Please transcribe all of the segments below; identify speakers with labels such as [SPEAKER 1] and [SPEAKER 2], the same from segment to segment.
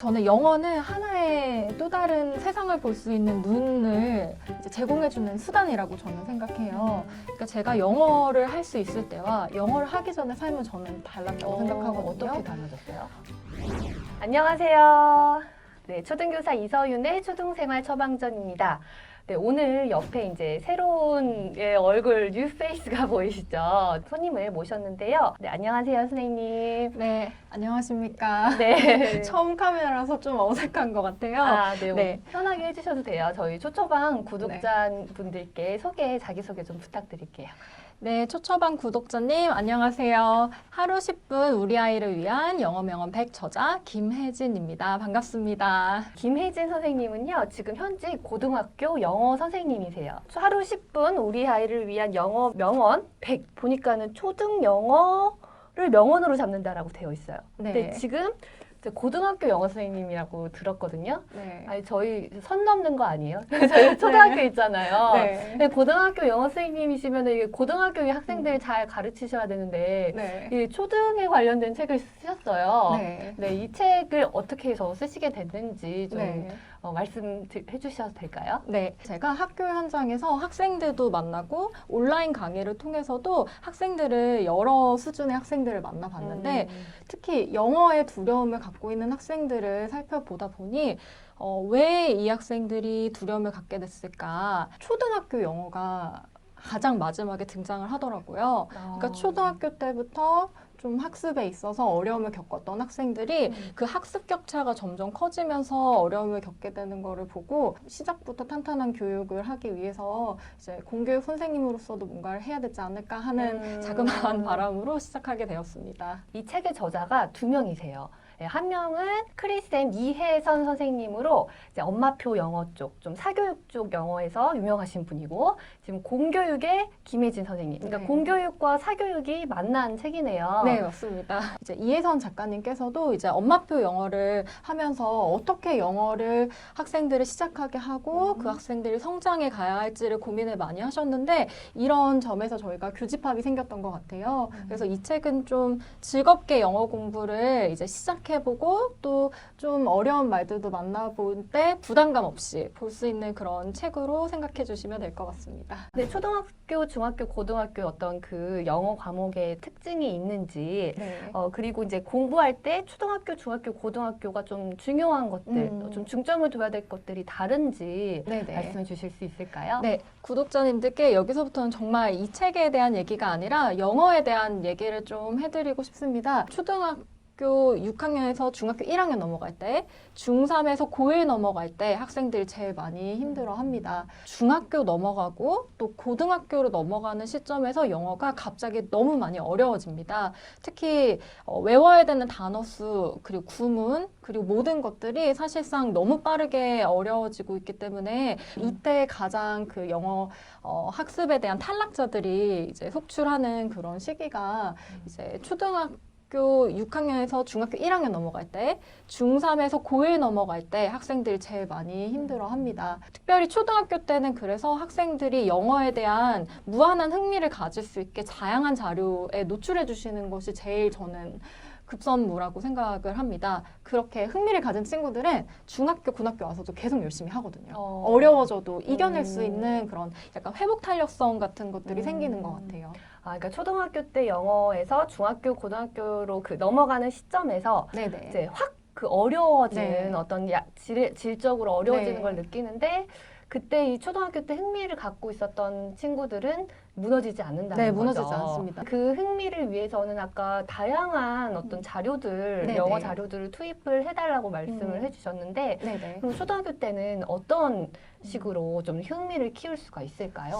[SPEAKER 1] 저는 영어는 하나의 또 다른 세상을 볼 수 있는 눈을 이제 제공해주는 수단이라고 저는 생각해요. 그러니까 제가 영어를 할 수 있을 때와 영어를 하기 전에 삶은 저는 달랐다고 생각하거든요.
[SPEAKER 2] 어떻게 달라졌어요? 안녕하세요. 네, 초등교사 이서윤의 초등생활 처방전입니다. 네, 오늘 옆에 이제 새로운 얼굴 뉴페이스가 보이시죠? 손님을 모셨는데요. 네, 안녕하세요, 선생님.
[SPEAKER 1] 네, 안녕하십니까.
[SPEAKER 2] 네.
[SPEAKER 1] 처음 카메라라서 좀 어색한 것 같아요.
[SPEAKER 2] 네,
[SPEAKER 1] 네.
[SPEAKER 2] 편하게 해주셔도 돼요. 저희 초초방 구독자분들께 자기소개 좀 부탁드릴게요.
[SPEAKER 1] 네, 초처방 구독자님 안녕하세요. 하루 10분 우리 아이를 위한 영어 명언 100 저자 김혜진입니다. 반갑습니다.
[SPEAKER 2] 김혜진 선생님은요, 지금 현재 고등학교 영어 선생님이세요. 하루 10분 우리 아이를 위한 영어 명언 100 보니까는 초등 영어를 명언으로 잡는다라고 되어 있어요.
[SPEAKER 1] 네.
[SPEAKER 2] 근데 지금 고등학교 영어 선생님이라고 들었거든요.
[SPEAKER 1] 네.
[SPEAKER 2] 아니, 저희 선 넘는 거 아니에요? 저희 초등학교 있잖아요.
[SPEAKER 1] 네.
[SPEAKER 2] 근데 고등학교 영어 선생님이시면 이게 고등학교의 학생들 잘 가르치셔야 되는데
[SPEAKER 1] 네.
[SPEAKER 2] 이 초등에 관련된 책을 쓰셨어요.
[SPEAKER 1] 네.
[SPEAKER 2] 네, 이 책을 어떻게 해서 쓰시게 됐는지 좀
[SPEAKER 1] 네.
[SPEAKER 2] 말씀해 주셔도 될까요?
[SPEAKER 1] 네, 제가 학교 현장에서 학생들도 만나고 온라인 강의를 통해서도 학생들을 여러 수준의 학생들을 만나봤는데 특히 영어에 두려움을 갖고 있는 학생들을 살펴보다 보니 왜 이 학생들이 두려움을 갖게 됐을까? 초등학교 영어가 가장 마지막에 등장을 하더라고요. 그러니까 초등학교 때부터 좀 학습에 있어서 어려움을 겪었던 학생들이 그 학습 격차가 점점 커지면서 어려움을 겪게 되는 거를 보고 시작부터 탄탄한 교육을 하기 위해서 이제 공교육 선생님으로서도 뭔가를 해야 되지 않을까 하는 자그마한 바람으로 시작하게 되었습니다.
[SPEAKER 2] 이 책의 저자가 두 명이세요. 네, 한 명은 크리스앤 이혜선 선생님으로 이제 엄마표 영어 쪽, 좀 사교육 쪽 영어에서 유명하신 분이고, 지금 공교육의 김혜진 선생님. 그러니까
[SPEAKER 1] 네.
[SPEAKER 2] 공교육과 사교육이 만난 책이네요.
[SPEAKER 1] 네, 맞습니다. 이제 이혜선 작가님께서도 이제 엄마표 영어를 하면서 어떻게 영어를 학생들을 시작하게 하고 그 학생들이 성장해 가야 할지를 고민을 많이 하셨는데 이런 점에서 저희가 교집합이 생겼던 것 같아요. 그래서 이 책은 좀 즐겁게 영어 공부를 이제 시작해보고 또 좀 어려운 말들도 만나볼 때 부담감 없이 볼 수 있는 그런 책으로 생각해 주시면 될 것 같습니다.
[SPEAKER 2] 네, 초등학교, 중학교, 고등학교 어떤 그 영어 과목의 특징이 있는지,
[SPEAKER 1] 네.
[SPEAKER 2] 그리고 이제 공부할 때 초등학교, 중학교, 고등학교가 좀 중요한 것들, 좀 중점을 둬야 될 것들이 다른지
[SPEAKER 1] 네네.
[SPEAKER 2] 말씀해 주실 수 있을까요?
[SPEAKER 1] 네, 구독자님들께 여기서부터는 정말 이 책에 대한 얘기가 아니라 영어에 대한 얘기를 좀 해드리고 싶습니다. 초등학교 6학년에서 중학교 1학년 넘어갈 때, 중3에서 고1 넘어갈 때 학생들이 제일 많이 힘들어합니다. 중학교 넘어가고 또 고등학교로 넘어가는 시점에서 영어가 갑자기 너무 많이 어려워집니다. 특히 외워야 되는 단어 수, 그리고 구문, 그리고 모든 것들이 사실상 너무 빠르게 어려워지고 있기 때문에 이때 가장 그 영어 학습에 대한 탈락자들이 이제 속출하는 그런 시기가 이제 초등학교 6학년에서 중학교 1학년 넘어갈 때, 중3에서 고1 넘어갈 때 학생들이 제일 많이 힘들어합니다. 특별히 초등학교 때는 그래서 학생들이 영어에 대한 무한한 흥미를 가질 수 있게 다양한 자료에 노출해 주시는 것이 제일 저는 급선무라고 생각을 합니다. 그렇게 흥미를 가진 친구들은 중학교, 고등학교 와서도 계속 열심히 하거든요. 어려워져도 이겨낼 수 있는 그런 약간 회복 탄력성 같은 것들이 생기는 것 같아요.
[SPEAKER 2] 그러니까 초등학교 때 영어에서 중학교, 고등학교로 그 넘어가는 시점에서
[SPEAKER 1] 네네.
[SPEAKER 2] 이제 확 그 어려워지는
[SPEAKER 1] 네.
[SPEAKER 2] 어떤 질적으로 어려워지는
[SPEAKER 1] 네.
[SPEAKER 2] 걸 느끼는데 그때 이 초등학교 때 흥미를 갖고 있었던 친구들은 무너지지 않는다는
[SPEAKER 1] 네,
[SPEAKER 2] 거죠.
[SPEAKER 1] 무너지지 않습니다.
[SPEAKER 2] 그 흥미를 위해서는 아까 다양한 어떤 자료들,
[SPEAKER 1] 네네.
[SPEAKER 2] 영어 자료들을 투입을 해달라고 말씀을 해주셨는데
[SPEAKER 1] 네네.
[SPEAKER 2] 그럼 초등학교 때는 어떤 식으로 좀 흥미를 키울 수가 있을까요?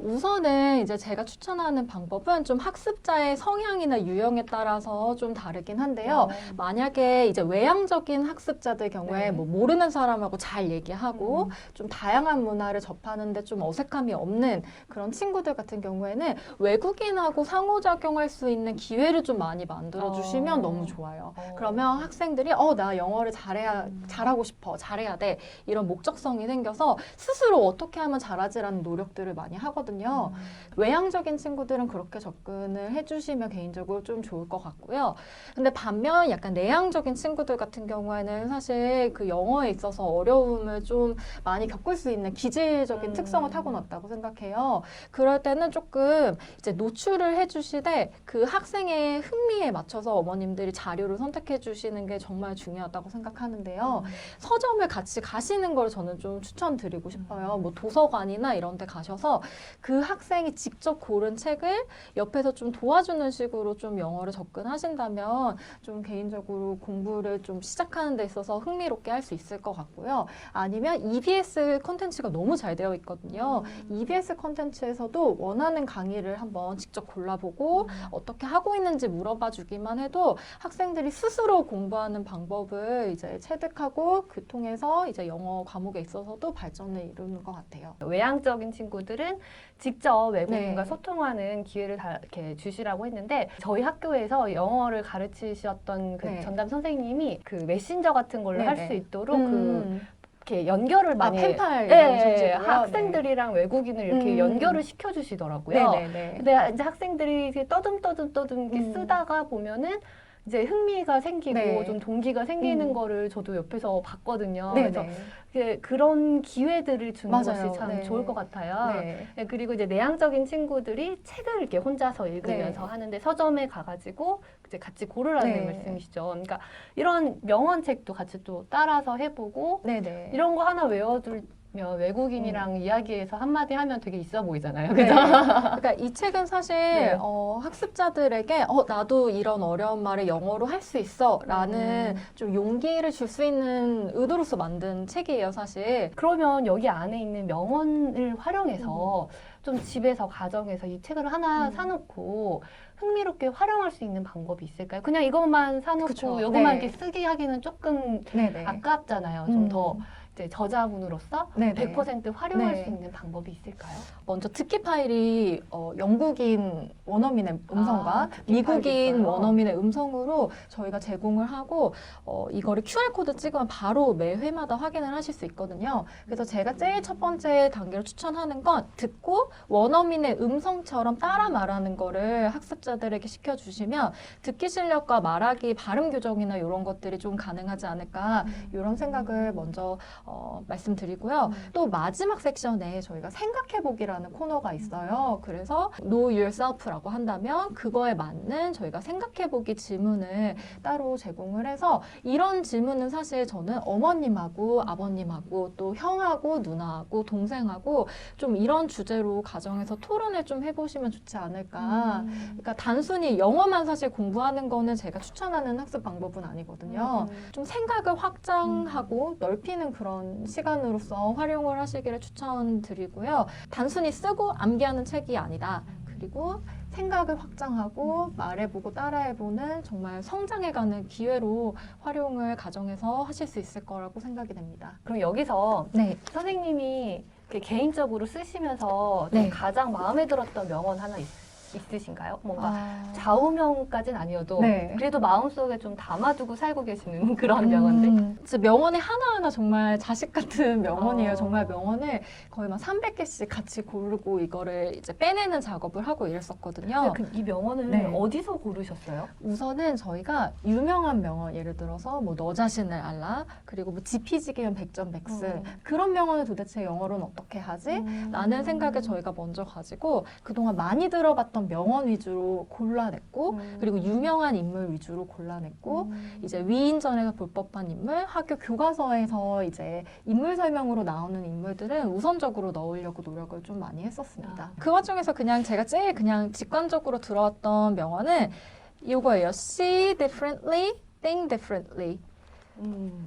[SPEAKER 1] 우선은 이제 제가 추천하는 방법은 좀 학습자의 성향이나 유형에 따라서 좀 다르긴 한데요. 만약에 이제 외향적인 학습자들 경우에
[SPEAKER 2] 네.
[SPEAKER 1] 뭐 모르는 사람하고 잘 얘기하고 좀 다양한 문화를 접하는데 좀 어색함이 없는 그런 친구들 같은 경우에는 외국인하고 상호작용할 수 있는 기회를 좀 많이 만들어주시면
[SPEAKER 2] 어.
[SPEAKER 1] 너무 좋아요.
[SPEAKER 2] 어.
[SPEAKER 1] 그러면 학생들이 나 영어를 잘하고 싶어, 잘해야 돼 이런 목적성이 생겨서 스스로 어떻게 하면 잘하지라는 노력들을 많이 하거든요. 외향적인 친구들은 그렇게 접근을 해주시면 개인적으로 좀 좋을 것 같고요. 근데 반면 약간 내향적인 친구들 같은 경우에는 사실 그 영어에 있어서 어려움을 좀 많이 겪을 수 있는 기질적인 특성을 타고났다고 생각해요. 그럴 때는 조금 이제 노출을 해주시되 그 학생의 흥미에 맞춰서 어머님들이 자료를 선택해 주시는 게 정말 중요하다고 생각하는데요. 서점을 같이 가시는 걸 저는 좀 추천드리고 싶어요. 뭐 도서관이나 이런 데 가셔서 그 학생이 직접 고른 책을 옆에서 좀 도와주는 식으로 좀 영어를 접근하신다면 좀 개인적으로 공부를 좀 시작하는 데 있어서 흥미롭게 할 수 있을 것 같고요. 아니면 EBS 콘텐츠가 너무 잘 되어 있거든요. EBS 콘텐츠에서도 원하는 강의를 한번 직접 골라보고 어떻게 하고 있는지 물어봐 주기만 해도 학생들이 스스로 공부하는 방법을 이제 체득하고 그 통해서 이제 영어 과목에 있어서도 발전을 이루는 것 같아요.
[SPEAKER 2] 외향적인 친구들은 직접 외국인과
[SPEAKER 1] 네.
[SPEAKER 2] 소통하는 기회를 다 이렇게 주시라고 했는데 저희 학교에서 영어를 가르치셨던 그
[SPEAKER 1] 네.
[SPEAKER 2] 전담 선생님이 그 메신저 같은 걸로 할 수
[SPEAKER 1] 네네.
[SPEAKER 2] 있도록 그 이렇게 연결을 많이
[SPEAKER 1] 펜팔
[SPEAKER 2] 네,
[SPEAKER 1] 이런 소식으로요?
[SPEAKER 2] 학생들이랑 외국인을 이렇게 연결을 시켜주시더라고요.
[SPEAKER 1] 네네네.
[SPEAKER 2] 근데 이제 학생들이 이렇게 떠듬 이렇게 쓰다가 보면은 이제 흥미가 생기고
[SPEAKER 1] 네.
[SPEAKER 2] 좀 동기가 생기는 거를 저도 옆에서 봤거든요. 그래서
[SPEAKER 1] 네네.
[SPEAKER 2] 그런 기회들을 주는
[SPEAKER 1] 맞아요.
[SPEAKER 2] 것이 참
[SPEAKER 1] 네.
[SPEAKER 2] 좋을 것 같아요.
[SPEAKER 1] 네.
[SPEAKER 2] 네, 그리고 이제 내향적인 친구들이 책을 이렇게 혼자서 읽으면서
[SPEAKER 1] 네.
[SPEAKER 2] 하는데 서점에 가가지고 이제 같이 고르라는
[SPEAKER 1] 네.
[SPEAKER 2] 말씀이시죠. 그러니까 이런 명언책도 같이 또 따라서 해보고
[SPEAKER 1] 네네.
[SPEAKER 2] 이런 거 하나 외워두면 외국인이랑 이야기해서 한마디 하면 되게 있어 보이잖아요.
[SPEAKER 1] 네.
[SPEAKER 2] 그죠?
[SPEAKER 1] 그러니까 이 책은 사실
[SPEAKER 2] 네.
[SPEAKER 1] 학습자들에게 나도 이런 어려운 말을 영어로 할 수 있어 라는 좀 용기를 줄 수 있는 의도로서 만든 책이에요, 사실.
[SPEAKER 2] 그러면 여기 안에 있는 명언을 활용해서 좀 집에서 가정에서 이 책을 하나 사놓고 흥미롭게 활용할 수 있는 방법이 있을까요? 그냥 이것만 사놓고
[SPEAKER 1] 그쵸.
[SPEAKER 2] 이것만
[SPEAKER 1] 네.
[SPEAKER 2] 이렇게 쓰기 하기는 조금
[SPEAKER 1] 네네.
[SPEAKER 2] 아깝잖아요. 좀 더 이제 저자분으로서
[SPEAKER 1] 네네.
[SPEAKER 2] 100% 활용할
[SPEAKER 1] 네.
[SPEAKER 2] 수 있는 방법이 있을까요?
[SPEAKER 1] 먼저 특기 파일이 영국인 원어민의 음성과
[SPEAKER 2] 특기
[SPEAKER 1] 미국인
[SPEAKER 2] 파일도 있어요?
[SPEAKER 1] 원어민의 음성으로 저희가 제공을 하고 이거를 QR코드 찍으면 바로 매 회마다 확인을 하실 수 있거든요. 그래서 제가 제일 첫 번째 단계로 추천하는 건 듣고 원어민의 음성처럼 따라 말하는 거를 학습자들에게 시켜주시면 듣기 실력과 말하기 발음 교정이나 이런 것들이 좀 가능하지 않을까 이런 생각을 먼저 말씀드리고요. 또 마지막 섹션에 저희가 생각해보기라는 코너가 있어요. 그래서 Know Yourself라고 한다면 그거에 맞는 저희가 생각해보기 질문을 따로 제공을 해서 이런 질문은 사실 저는 어머님하고 아버님하고 또 형하고 누나하고 동생하고 좀 이런 주제로 가정에서 토론을 좀 해보시면 좋지 않을까. 그러니까 단순히 영어만 사실 공부하는 거는 제가 추천하는 학습 방법은 아니거든요. 좀 생각을 확장하고 넓히는 그런 시간으로서 활용을 하시기를 추천드리고요. 단순히 쓰고 암기하는 책이 아니다. 그리고 생각을 확장하고 말해보고 따라해보는 정말 성장해가는 기회로 활용을 가정에서 하실 수 있을 거라고 생각이 됩니다.
[SPEAKER 2] 그럼 여기서
[SPEAKER 1] 네.
[SPEAKER 2] 선생님이 이렇게 개인적으로 쓰시면서 좀
[SPEAKER 1] 네.
[SPEAKER 2] 가장 마음에 들었던 명언 하나 있으신가요? 뭔가
[SPEAKER 1] 아,
[SPEAKER 2] 좌우명까지는 아니어도
[SPEAKER 1] 네.
[SPEAKER 2] 그래도 마음속에 좀 담아두고 살고 계시는 그런 명언들?
[SPEAKER 1] 진짜 명언이 하나하나 정말 자식 같은 명언이에요.
[SPEAKER 2] 어.
[SPEAKER 1] 정말 명언을 거의 막 300개씩 같이 고르고 이거를 이제 빼내는 작업을 하고 이랬었거든요.
[SPEAKER 2] 이 명언을
[SPEAKER 1] 네.
[SPEAKER 2] 어디서 고르셨어요?
[SPEAKER 1] 우선은 저희가 유명한 명언, 예를 들어서 뭐 너 자신을 알라, 그리고 뭐 지피지기면 백전백승 그런 명언을 도대체 영어로는 어떻게 하지? 라는 생각을 저희가 먼저 가지고 그동안 많이 들어봤던 명언 위주로 골라냈고 그리고 유명한 인물 위주로 골라냈고 이제 위인전에서 볼 법한 인물, 학교 교과서에서 이제 인물 설명으로 나오는 인물들은 우선적으로 넣으려고 노력을 좀 많이 했었습니다. 그 와중에서 그냥 제가 제일 그냥 직관적으로 들어왔던 명언은 이거예요. See differently, think differently.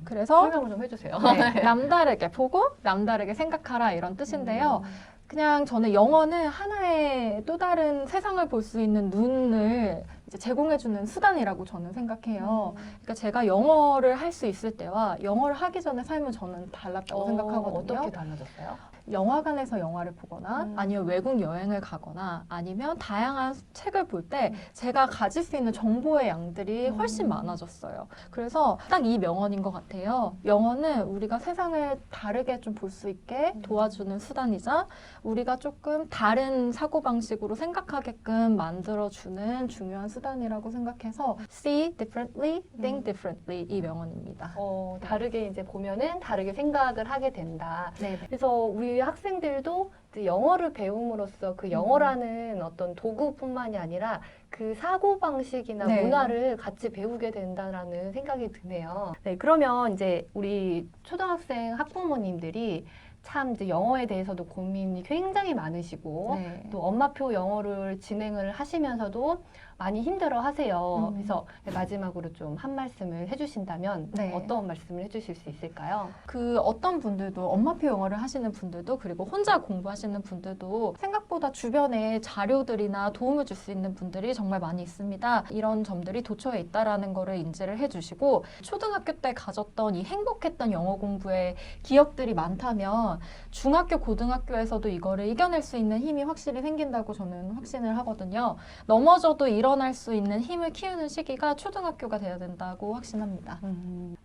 [SPEAKER 1] 그래서
[SPEAKER 2] 설명을 좀 해주세요.
[SPEAKER 1] 네, 남다르게 보고 남다르게 생각하라 이런 뜻인데요. 그냥 저는 영어는 하나의 또 다른 세상을 볼 수 있는 눈을 이제 제공해주는 수단이라고 저는 생각해요. 그러니까 제가 영어를 할 수 있을 때와 영어를 하기 전에 삶은 저는 달랐다고 생각하거든요.
[SPEAKER 2] 어떻게 달라졌어요?
[SPEAKER 1] 영화관에서 영화를 보거나 아니면 외국 여행을 가거나 아니면 다양한 책을 볼 때 제가 가질 수 있는 정보의 양들이 훨씬 많아졌어요. 그래서 딱 이 명언인 것 같아요. 영어는 우리가 세상을 다르게 좀 볼 수 있게 도와주는 수단이자 우리가 조금 다른 사고방식으로 생각하게끔 만들어주는 중요한 수단이라고 생각해서 see differently, think differently 이 명언입니다.
[SPEAKER 2] 다르게 이제 보면은 다르게 생각을 하게 된다.
[SPEAKER 1] 네.
[SPEAKER 2] 그래서 우리 학생들도 이제 영어를 배움으로써 그 영어라는 어떤 도구뿐만이 아니라 그 사고방식이나
[SPEAKER 1] 네.
[SPEAKER 2] 문화를 같이 배우게 된다라는 생각이 드네요. 네, 그러면 이제 우리 초등학생 학부모님들이 참 이제 영어에 대해서도 고민이 굉장히 많으시고
[SPEAKER 1] 네.
[SPEAKER 2] 또 엄마표 영어를 진행을 하시면서도 많이 힘들어 하세요. 그래서 마지막으로 좀 한 말씀을 해주신다면
[SPEAKER 1] 네.
[SPEAKER 2] 어떤 말씀을 해주실 수 있을까요?
[SPEAKER 1] 그 어떤 분들도 엄마표 영어를 하시는 분들도 그리고 혼자 공부하시는 분들도 생각보다 주변에 자료들이나 도움을 줄 수 있는 분들이 정말 많이 있습니다. 이런 점들이 도처에 있다라는 거를 인지를 해주시고 초등학교 때 가졌던 이 행복했던 영어 공부의 기억들이 많다면 중학교, 고등학교에서도 이거를 이겨낼 수 있는 힘이 확실히 생긴다고 저는 확신을 하거든요. 넘어져도 일어날 수 있는 힘을 키우는 시기가 초등학교가 돼야 된다고 확신합니다.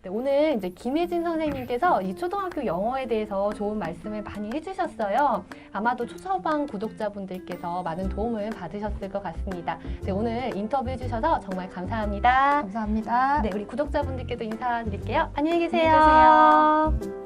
[SPEAKER 2] 네, 오늘 이제 김혜진 선생님께서 이 초등학교 영어에 대해서 좋은 말씀을 많이 해주셨어요. 아마도 초서방 구독자분들께서 많은 도움을 받으셨을 것 같습니다. 네, 오늘 인터뷰 해주셔서 정말 감사합니다.
[SPEAKER 1] 감사합니다.
[SPEAKER 2] 네, 우리 구독자분들께도 인사드릴게요. 안녕히 계세요.
[SPEAKER 1] 안녕히 계세요.